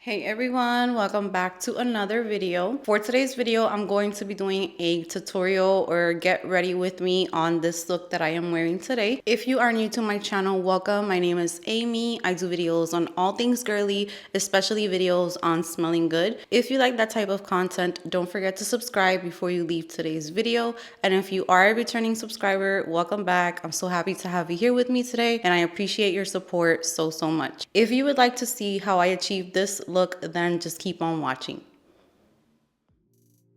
Hey everyone, welcome back to another video. For today's video, I'm going to be doing a tutorial or get ready with me on this look that I am wearing today. If you are new to my channel, welcome. My name is Amy. I do videos on all things girly, especially videos on smelling good. If you like that type of content, don't forget to subscribe before you leave today's video. And if you are a returning subscriber, welcome back. I'm so happy to have you here with me today, and I appreciate your support so much. If you would like to see how I achieved this look, then just keep on watching.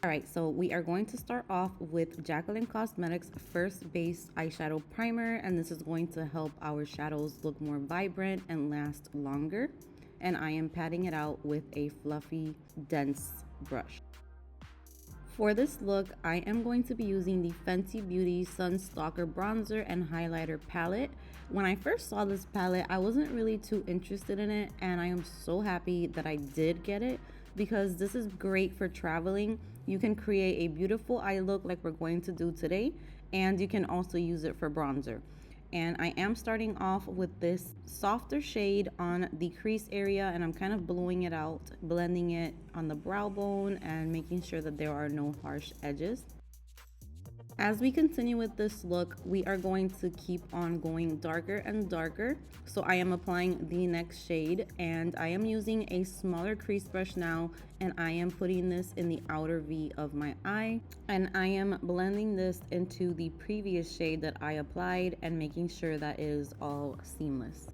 Alright, so we are going to start off with Jacqueline Cosmetics First Base Eyeshadow Primer, and this is going to help our shadows look more vibrant and last longer. And I am patting it out with a fluffy, dense brush. For this look, I am going to be using the Fenty Beauty Sun Stalker Bronzer and Highlighter Palette. When I first saw this palette, I wasn't really too interested in it, and I am so happy that I did get it because this is great for traveling. You can create a beautiful eye look like we're going to do today, and you can also use it for bronzer. And I am starting off with this softer shade on the crease area, and I'm kind of blowing it out, blending it on the brow bone and making sure that there are no harsh edges. As we continue with this look, we are going to keep on going darker and darker. So I am applying the next shade, and I am using a smaller crease brush now, and I am putting this in the outer V of my eye, and I am blending this into the previous shade that I applied and making sure that is all seamless.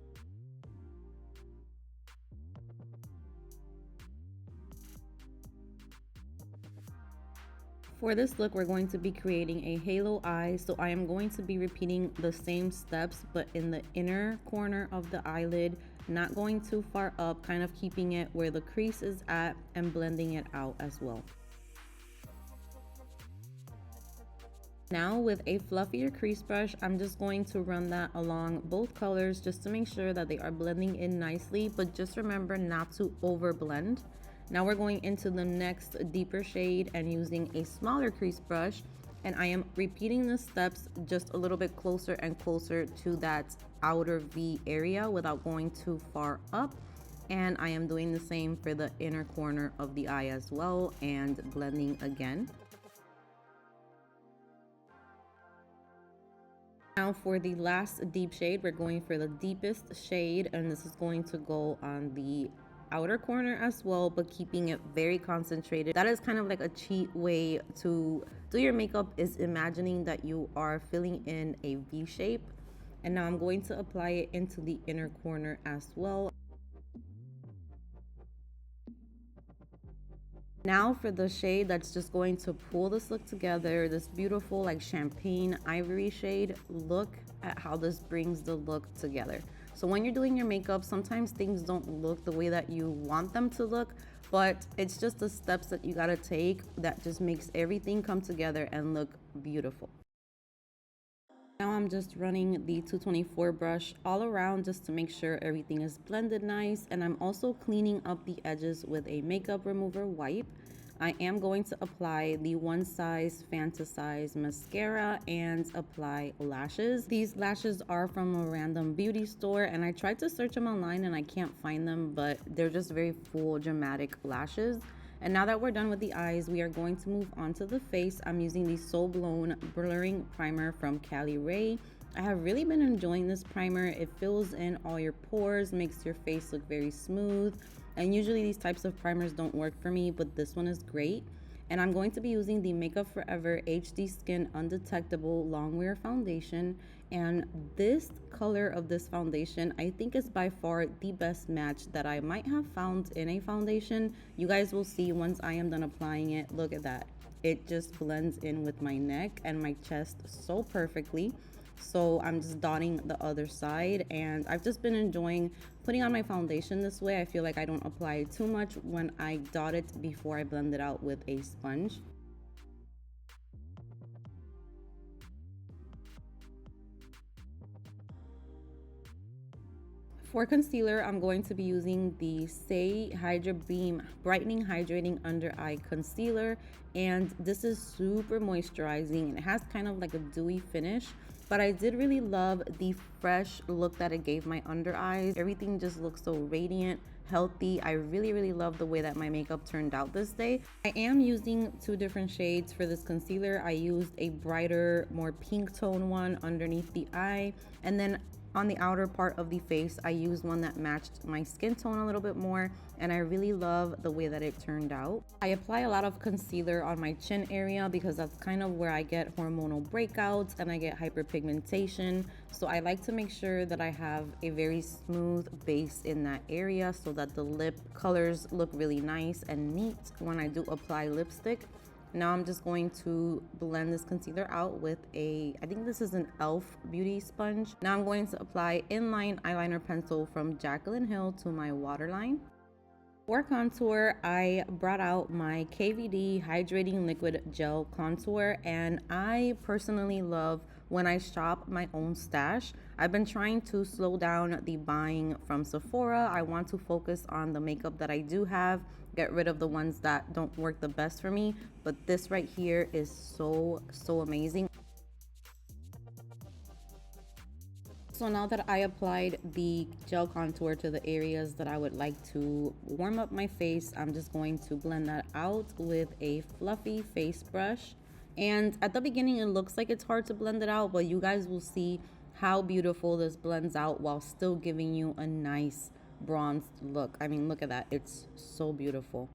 For this look, we're going to be creating a halo eye, so I am going to be repeating the same steps but in the inner corner of the eyelid, not going too far up, kind of keeping it where the crease is at and blending it out as well. Now with a fluffier crease brush, I'm just going to run that along both colors just to make sure that they are blending in nicely, but just remember not to over blend. Now we're going into the next deeper shade and using a smaller crease brush, and I am repeating the steps just a little bit closer and closer to that outer V area without going too far up. And I am doing the same for the inner corner of the eye as well and blending again. Now for the last deep shade, we're going for the deepest shade, and this is going to go on the outer corner as well, but keeping it very concentrated. That is kind of like a cheat way to do your makeup, is imagining that you are filling in a V shape. And now I'm going to apply it into the inner corner as well. Now for the shade that's just going to pull this look together, this beautiful like champagne ivory shade. Look at how this brings the look together. So when you're doing your makeup, sometimes things don't look the way that you want them to look, but it's just the steps that you gotta take that just makes everything come together and look beautiful. Now I'm just running the 224 brush all around just to make sure everything is blended nice, and I'm also cleaning up the edges with a makeup remover wipe. I am going to apply the One Size Fantasize mascara and apply lashes. These lashes are from a random beauty store, and I tried to search them online and I can't find them, but they're just very full dramatic lashes. And now that we're done with the eyes, we are going to move on to the face. I'm using the So Blown Blurring Primer from Cali Ray. I have really been enjoying this primer. It fills in all your pores, makes your face look very smooth. And usually these types of primers don't work for me, but this one is great. And I'm going to be using the Makeup Forever HD Skin Undetectable Longwear Foundation. And this color of this foundation, I think, is by far the best match that I might have found in a foundation. You guys will see once I am done applying it. Look at that. It just blends in with my neck and my chest so perfectly. So I'm just dotting the other side, and I've just been enjoying putting on my foundation this way. I feel like I don't apply too much when I dot it before I blend it out with a sponge. For concealer, I'm going to be using the Stay Hydra Beam Brightening Hydrating Under Eye Concealer, and this is super moisturizing and it has kind of like a dewy finish, but I did really love the fresh look that it gave my under eyes. Everything just looks so radiant, healthy. I really love the way that my makeup turned out this day. I am using two different shades for this concealer. I used a brighter, more pink tone one underneath the eye, and then on the outer part of the face, I used one that matched my skin tone a little bit more, and I really love the way that it turned out. I apply a lot of concealer on my chin area because that's kind of where I get hormonal breakouts and I get hyperpigmentation. So I like to make sure that I have a very smooth base in that area so that the lip colors look really nice and neat when I do apply lipstick. Now I'm just going to blend this concealer out with I think this is an e.l.f. beauty sponge. Now I'm going to apply inline eyeliner pencil from Jaclyn Hill to my waterline. For contour, I brought out my KVD Hydrating Liquid Gel Contour, and I personally love when I shop my own stash. I've been trying to slow down the buying from Sephora. I want to focus on the makeup that I do have, get rid of the ones that don't work the best for me, but this right here is so amazing. So now that I applied the gel contour to the areas that I would like to warm up my face, I'm just going to blend that out with a fluffy face brush. And at the beginning, it looks like it's hard to blend it out, but you guys will see how beautiful this blends out while still giving you a nice bronzed look. I mean, look at that. It's so beautiful.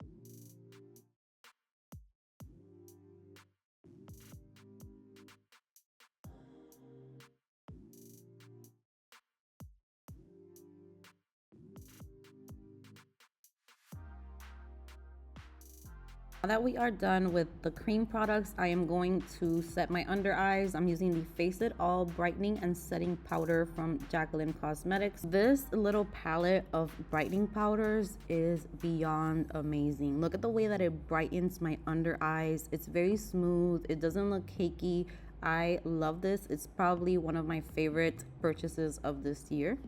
Now that we are done with the cream products, I am going to set my under eyes. I'm using the Face It All Brightening and Setting Powder from Jaclyn Cosmetics. This little palette of brightening powders is beyond amazing. Look at the way that it brightens my under eyes. It's very smooth. It doesn't look cakey. I love this. It's probably one of my favorite purchases of this year.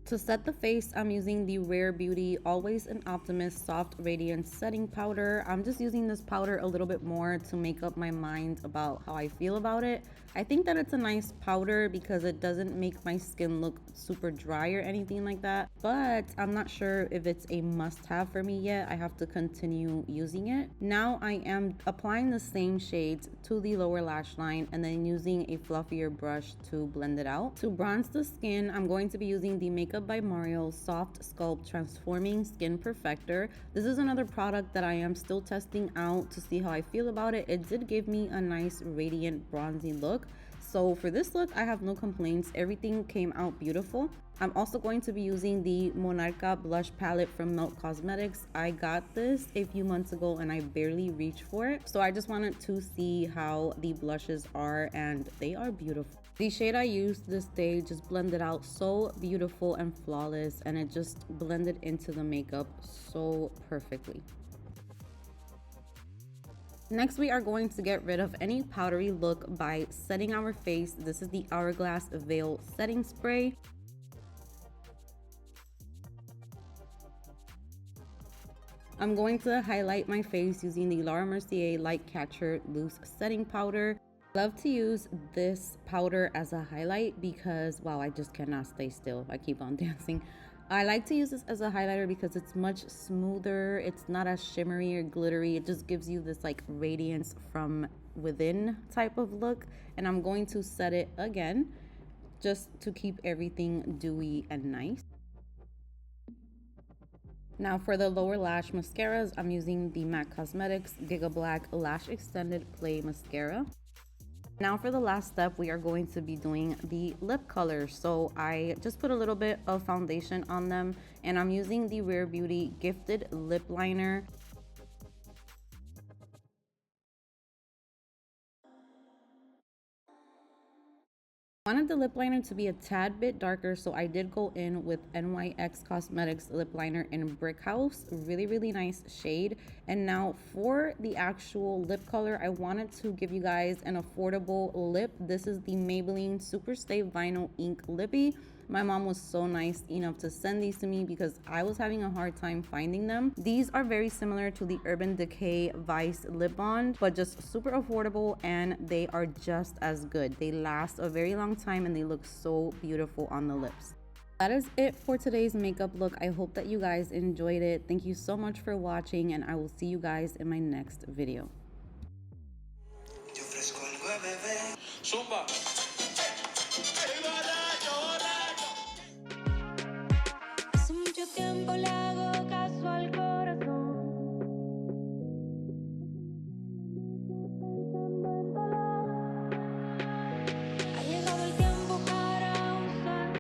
To set the face, I'm using the Rare Beauty Always an Optimist Soft Radiance Setting Powder. I'm just using this powder a little bit more to make up my mind about how I feel about it. I think that it's a nice powder because it doesn't make my skin look super dry or anything like that, but I'm not sure if it's a must-have for me yet. I have to continue using it. Now I am applying the same shades to the lower lash line and then using a fluffier brush to blend it out. To bronze the skin, I'm going to be using the Makeup by Mario Soft Sculpt Transforming Skin Perfector. This is another product that I am still testing out to see how I feel about it. It did give me a nice radiant bronzy look. So for this look, I have no complaints. Everything came out beautiful. I'm also going to be using the Monarca blush palette from Melt Cosmetics. I got this a few months ago and I barely reached for it. So I just wanted to see how the blushes are, and they are beautiful. The shade I used this day just blended out so beautiful and flawless, and it just blended into the makeup so perfectly. Next, we are going to get rid of any powdery look by setting our face. This is the Hourglass Veil Setting Spray. I'm going to highlight my face using the Laura Mercier Light Catcher Loose Setting Powder. I love to use this powder as a highlight because, wow, I just cannot stay still. I keep on dancing. I like to use this as a highlighter because it's much smoother. It's not as shimmery or glittery. It just gives you this like radiance from within type of look. And I'm going to set it again just to keep everything dewy and nice. Now for the lower lash mascaras, I'm using the MAC Cosmetics Giga Black Lash Extended Play Mascara. Now for the last step, we are going to be doing the lip color. So I just put a little bit of foundation on them, and I'm using the Rare Beauty Gifted Lip Liner. I wanted the lip liner to be a tad bit darker, so I did go in with NYX Cosmetics lip liner in Brick House. Really nice shade. And now for the actual lip color, I wanted to give you guys an affordable lip. This is the Maybelline Superstay Vinyl Ink Lippy. My mom was so nice enough to send these to me because I was having a hard time finding them. These are very similar to the Urban Decay Vice Lip Bond, but just super affordable, and they are just as good. They last a very long time and they look so beautiful on the lips. That is it for today's makeup look. I hope that you guys enjoyed it. Thank you so much for watching, and I will see you guys in my next video. Zumba.